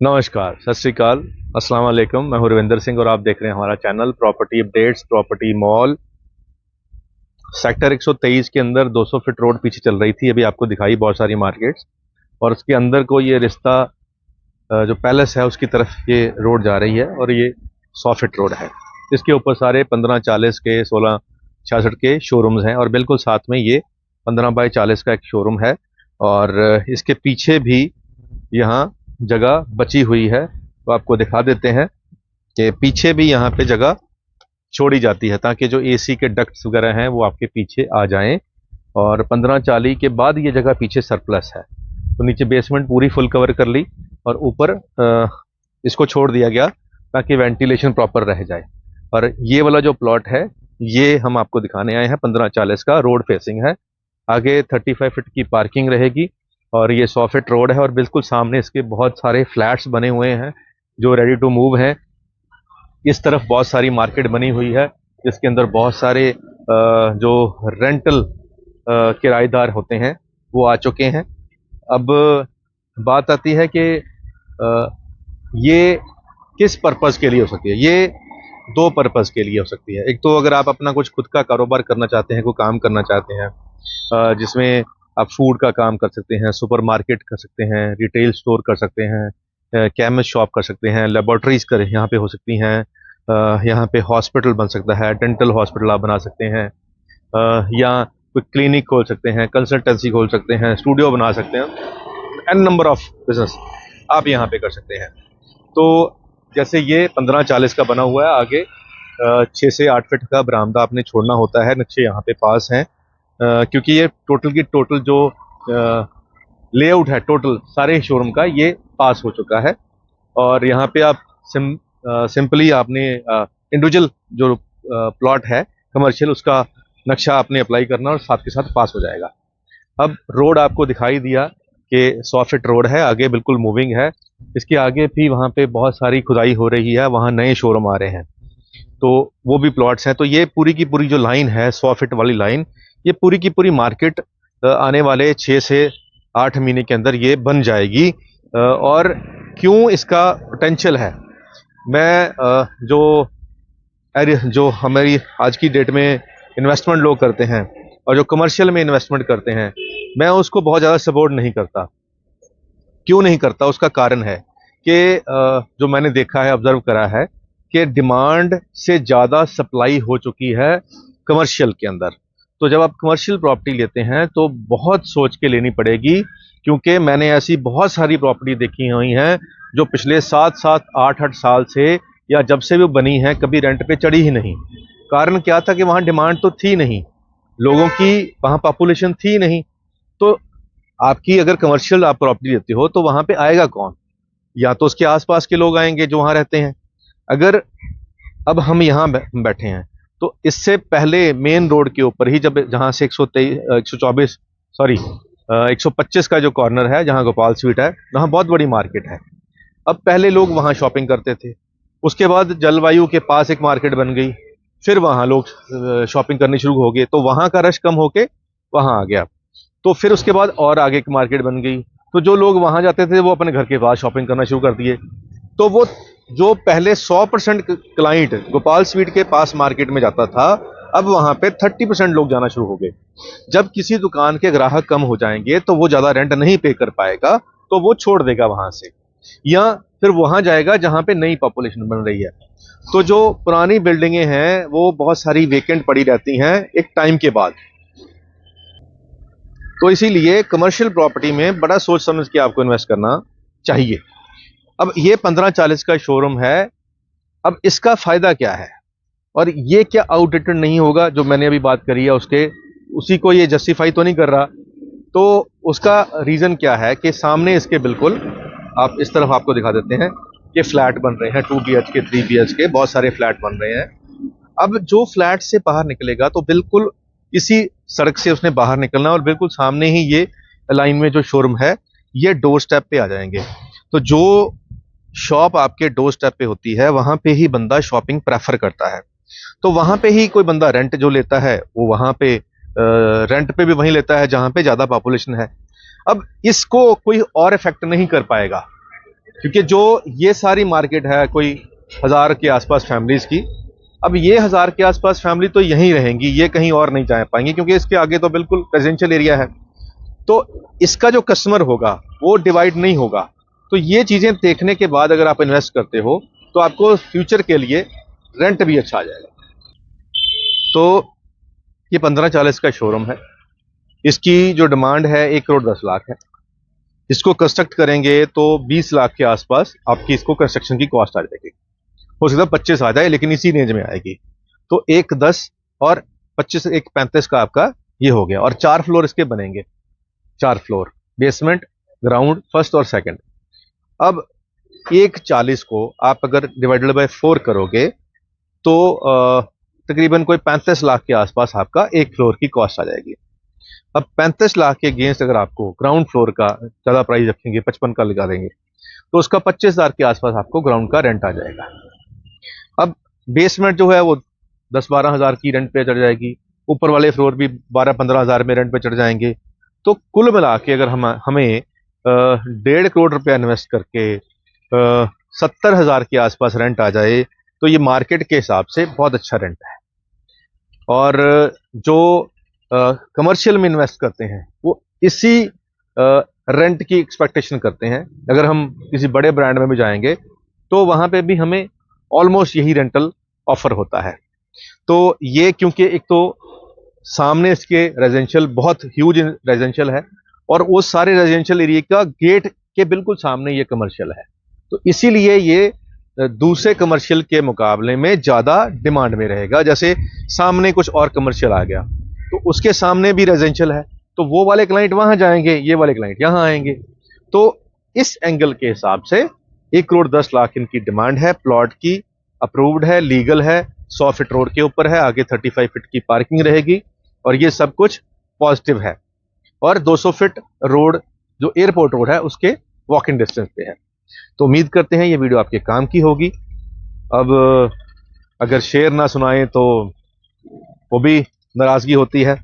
नमस्कार, सत श्री अकाल, अस्सलाम वालेकुम। मैं हूं रविंदर सिंह और आप देख रहे हैं हमारा channel property updates. Property mall sector 123 के अंदर 200 फीट रोड पीछे चल रही थी, अभी आपको दिखाई बहुत सारी मार्केट्स, और उसके अंदर को ये रिश्ता जो पैलेस है उसकी तरफ ये रोड जा रही है और ये 100 फीट रोड है। इसके ऊपर सारे 15-40 के 16-66 के शोरूम्स हैं और बिल्कुल साथ में ये 15 बाई 40 का एक शोरूम है। और इसके पीछे भी यहाँ जगह बची हुई है, तो आपको दिखा देते हैं कि पीछे भी यहाँ पे जगह छोड़ी जाती है ताकि जो एसी के डक्ट्स वगैरह हैं वो आपके पीछे आ जाएं। और 15-40 के बाद ये जगह पीछे सरप्लस है, तो नीचे बेसमेंट पूरी फुल कवर कर ली और ऊपर इसको छोड़ दिया गया ताकि वेंटिलेशन प्रॉपर रह जाए। और ये वाला जो प्लॉट है ये हम आपको दिखाने आए हैं, 15-40 का रोड फेसिंग है। आगे 35 फीट की पार्किंग रहेगी और ये 100 फीट रोड है और बिल्कुल सामने इसके बहुत सारे फ्लैट्स बने हुए हैं जो रेडी टू मूव हैं। इस तरफ बहुत सारी मार्केट बनी हुई है जिसके अंदर बहुत सारे जो रेंटल किराएदार होते हैं वो आ चुके हैं। अब बात आती है कि ये किस पर्पज़ के लिए हो सकती है। ये दो पर्पज़ के लिए हो सकती है। एक तो अगर आप अपना कुछ खुद का कारोबार करना चाहते हैं, कोई काम करना चाहते हैं जिसमें आप फूड का काम कर सकते हैं, सुपरमार्केट कर सकते हैं, रिटेल स्टोर कर सकते हैं, केमिस्ट शॉप कर सकते हैं, लेबोरेटरीज कर यहाँ पे हो सकती हैं, यहाँ पे हॉस्पिटल बन सकता है, डेंटल हॉस्पिटल आप बना सकते हैं, या कोई क्लिनिक खोल सकते हैं, कंसल्टेंसी खोल सकते हैं, स्टूडियो बना सकते हैं। एन नंबर ऑफ बिजनेस आप यहाँ पे कर सकते हैं। तो जैसे ये 15-40 का बना हुआ है, आगे 6 से 8 फीट का बरामदा आपने छोड़ना होता है। नक्शे यहाँ पे पास हैं क्योंकि ये टोटल की टोटल जो लेआउट है टोटल सारे शोरूम का ये पास हो चुका है। और यहाँ पे आप सिंपली आपने इंडिविजुअल जो प्लॉट है कमर्शियल उसका नक्शा आपने अप्लाई करना और साथ के साथ पास हो जाएगा। अब रोड आपको दिखाई दिया कि 100 फीट रोड है, आगे बिल्कुल मूविंग है। इसके आगे भी वहाँ पे बहुत सारी खुदाई हो रही है, वहाँ नए शोरूम आ रहे हैं, तो वो भी प्लॉट्स हैं। तो ये पूरी की पूरी जो लाइन है 100 फीट वाली लाइन, ये पूरी की पूरी मार्केट आने वाले 6 से 8 महीने के अंदर ये बन जाएगी। और क्यों इसका पोटेंशियल है, मैं जो हमारी आज की डेट में इन्वेस्टमेंट लोग करते हैं और जो कमर्शियल में इन्वेस्टमेंट करते हैं, मैं उसको बहुत ज़्यादा सपोर्ट नहीं करता। क्यों नहीं करता, उसका कारण है कि जो मैंने देखा है, ऑब्जर्व करा है कि डिमांड से ज़्यादा सप्लाई हो चुकी है कमर्शियल के अंदर। तो जब आप कमर्शियल प्रॉपर्टी लेते हैं तो बहुत सोच के लेनी पड़ेगी, क्योंकि मैंने ऐसी बहुत सारी प्रॉपर्टी देखी हुई हैं जो पिछले 7-7, 8-8 साल से या जब से भी बनी हैं कभी रेंट पे चढ़ी ही नहीं। कारण क्या था कि वहाँ डिमांड तो थी नहीं, लोगों की वहाँ पॉपुलेशन थी नहीं। तो आपकी अगर कमर्शियल आप प्रॉपर्टी लेते हो तो वहाँ पे आएगा कौन? या तो उसके आसपास के लोग आएंगे जो वहाँ रहते हैं। अगर अब हम यहाँ बैठे हैं तो इससे पहले मेन रोड के ऊपर ही जब जहाँ से 124 सॉरी 125 का जो कॉर्नर है जहाँ गोपाल स्वीट है, वहाँ बहुत बड़ी मार्केट है। अब पहले लोग वहाँ शॉपिंग करते थे, उसके बाद जलवायु के पास एक मार्केट बन गई, फिर वहाँ लोग शॉपिंग करनी शुरू हो गए, तो वहाँ का रश कम होके वहाँ आ गया। तो फिर उसके बाद और आगे एक मार्केट बन गई, तो जो लोग वहाँ जाते थे वो अपने घर के पास शॉपिंग करना शुरू कर दिए। तो वो जो पहले 100% क्लाइंट गोपाल स्वीट के पास मार्केट में जाता था, अब वहाँ पे 30% लोग जाना शुरू हो गए। जब किसी दुकान के ग्राहक कम हो जाएंगे तो वो ज़्यादा रेंट नहीं पे कर पाएगा, तो वो छोड़ देगा वहाँ से, या फिर वहाँ जाएगा जहाँ पे नई पॉपुलेशन बन रही है। तो जो पुरानी बिल्डिंगें हैं वो बहुत सारी वेकेंट पड़ी रहती हैं एक टाइम के बाद। तो इसीलिए कमर्शियल प्रॉपर्टी में बड़ा सोच समझ के आपको इन्वेस्ट करना चाहिए। अब ये 15-40 का शोरूम है, अब इसका फायदा क्या है और ये क्या आउटडेटेड नहीं होगा जो मैंने अभी बात करी है उसके उसी को ये जस्टिफाई तो नहीं कर रहा। तो उसका रीजन क्या है कि सामने इसके बिल्कुल आप इस तरफ आपको दिखा देते हैं कि फ्लैट बन रहे हैं, 2 BHK 3 BHK बहुत सारे फ्लैट बन रहे हैं। अब जो फ्लैट से बाहर निकलेगा तो बिल्कुल इसी सड़क से उसने बाहर निकलना और बिल्कुल सामने ही ये लाइन में जो शोरूम है ये डोर स्टेप पे आ जाएंगे। तो जो शॉप आपके डोर स्टेप पे होती है वहां पे ही बंदा शॉपिंग प्रेफर करता है। तो वहां पे ही कोई बंदा रेंट जो लेता है वो वहां पे रेंट पे भी वहीं लेता है जहां पे ज्यादा पॉपुलेशन है। अब इसको कोई और इफेक्ट नहीं कर पाएगा। क्योंकि जो ये सारी मार्केट है कोई 1000 के आसपास फैमिलीज की, अब ये 1000 के आसपास फैमिली तो यहीं रहेंगी, ये कहीं और नहीं जा पाएंगी क्योंकि इसके आगे तो बिल्कुल रेजिडेंशियल एरिया है। तो इसका जो कस्टमर होगा वो डिवाइड नहीं होगा। तो ये चीजें देखने के बाद अगर आप इन्वेस्ट करते हो तो आपको फ्यूचर के लिए रेंट भी अच्छा आ जाएगा। तो ये 1540 का शोरूम है, इसकी जो डिमांड है 1,10,00,000 है। इसको कंस्ट्रक्ट करेंगे तो 20 लाख के आसपास आपकी इसको कंस्ट्रक्शन की कॉस्ट आ जाएगी। हो सकता है 25 आ जाए, लेकिन इसी रेंज में आएगी। तो 1,10 और 25, 1,35 का आपका ये हो गया। और 4 फ्लोर इसके बनेंगे, 4 फ्लोर, बेसमेंट, ग्राउंड, फर्स्ट और सेकंड। अब 1,40 को आप अगर डिवाइडेड बाय 4 करोगे तो तकरीबन कोई 35 लाख के आसपास आपका एक फ्लोर की कॉस्ट आ जाएगी। अब 35 लाख के अगेंस्ट अगर आपको ग्राउंड फ्लोर का ज्यादा प्राइस रखेंगे, 55 का लगा देंगे, तो उसका 25,000 के आसपास आपको ग्राउंड का रेंट आ जाएगा। अब बेसमेंट जो है वो 10-12 हजार की रेंट पे चढ़ जाएगी, ऊपर वाले फ्लोर भी 12-15 हजार में रेंट पे चढ़ जाएंगे। तो कुल मिला के अगर हमें 1.5 करोड़ रुपया इन्वेस्ट करके 70,000 के आसपास रेंट आ जाए तो ये मार्केट के हिसाब से बहुत अच्छा रेंट है। और जो कमर्शियल में इन्वेस्ट करते हैं वो इसी रेंट की एक्सपेक्टेशन करते हैं। अगर हम किसी बड़े ब्रांड में भी जाएंगे तो वहां पे भी हमें ऑलमोस्ट यही रेंटल ऑफर होता है। तो ये क्योंकि एक तो सामने इसके रेजिडेंशियल बहुत ह्यूज रेजिडेंशियल है और वो सारे रेजिडेंशियल एरिया का गेट के बिल्कुल सामने ये कमर्शियल है, तो इसीलिए ये दूसरे कमर्शियल के मुकाबले में ज्यादा डिमांड में रहेगा। जैसे सामने कुछ और कमर्शियल आ गया तो उसके सामने भी रेजिडेंशियल है, तो वो वाले क्लाइंट वहां जाएंगे, ये वाले क्लाइंट यहां आएंगे। तो इस एंगल के हिसाब से 1,10,00,000 इनकी डिमांड है। प्लॉट की अप्रूव्ड है, लीगल है, 100 फीट रोड के ऊपर है, आगे 35 फीट की पार्किंग रहेगी और ये सब कुछ पॉजिटिव है। और 200 फीट रोड जो एयरपोर्ट रोड है उसके वॉकिंग डिस्टेंस पे है। तो उम्मीद करते हैं ये वीडियो आपके काम की होगी। अब अगर शेर ना सुनाएं तो वो भी नाराजगी होती है,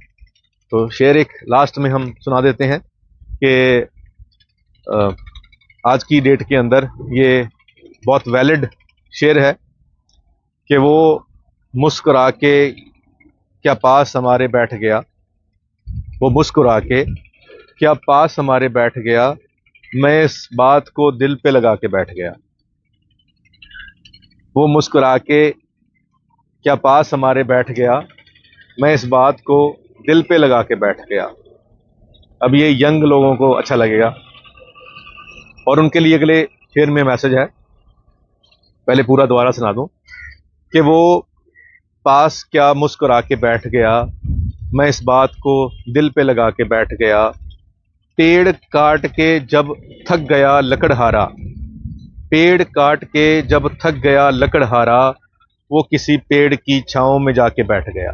तो शेर एक लास्ट में हम सुना देते हैं कि आज की डेट के अंदर ये बहुत वैलिड शेर है कि वो मुस्कुरा के क्या पास हमारे बैठ गया, वो मुस्कुरा के क्या पास हमारे बैठ गया, मैं इस बात को दिल पे लगा के बैठ गया। वो मुस्कुरा के क्या पास हमारे बैठ गया, मैं इस बात को दिल पे लगा के बैठ गया। अब ये यंग लोगों को अच्छा लगेगा और उनके लिए अगले शेर में मैसेज है, पहले पूरा दोबारा सुना दूं कि वो पास क्या मुस्कुरा के बैठ गया, मैं इस बात को दिल पे लगा के बैठ गया। पेड़ काट के जब थक गया लकड़हारा, पेड़ काट के जब थक गया लकड़हारा, वो किसी पेड़ की छांव में जाके बैठ गया।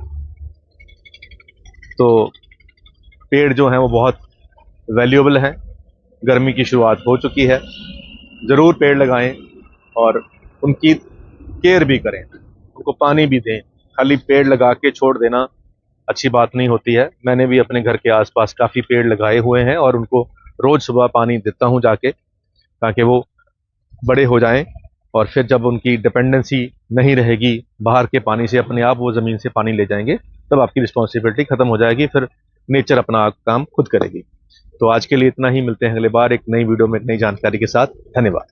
तो पेड़ जो हैं वो बहुत वैल्यूएबल हैं, गर्मी की शुरुआत हो चुकी है, ज़रूर पेड़ लगाएं और उनकी केयर भी करें, उनको पानी भी दें। खाली पेड़ लगा के छोड़ देना अच्छी बात नहीं होती है। मैंने भी अपने घर के आसपास काफ़ी पेड़ लगाए हुए हैं और उनको रोज़ सुबह पानी देता हूं जाके, ताकि वो बड़े हो जाएं और फिर जब उनकी डिपेंडेंसी नहीं रहेगी बाहर के पानी से, अपने आप वो ज़मीन से पानी ले जाएंगे, तब आपकी रिस्पॉन्सिबिलिटी ख़त्म हो जाएगी, फिर नेचर अपना काम खुद करेगी। तो आज के लिए इतना ही, मिलते हैं अगले बार एक नई वीडियो में एक नई जानकारी के साथ। धन्यवाद।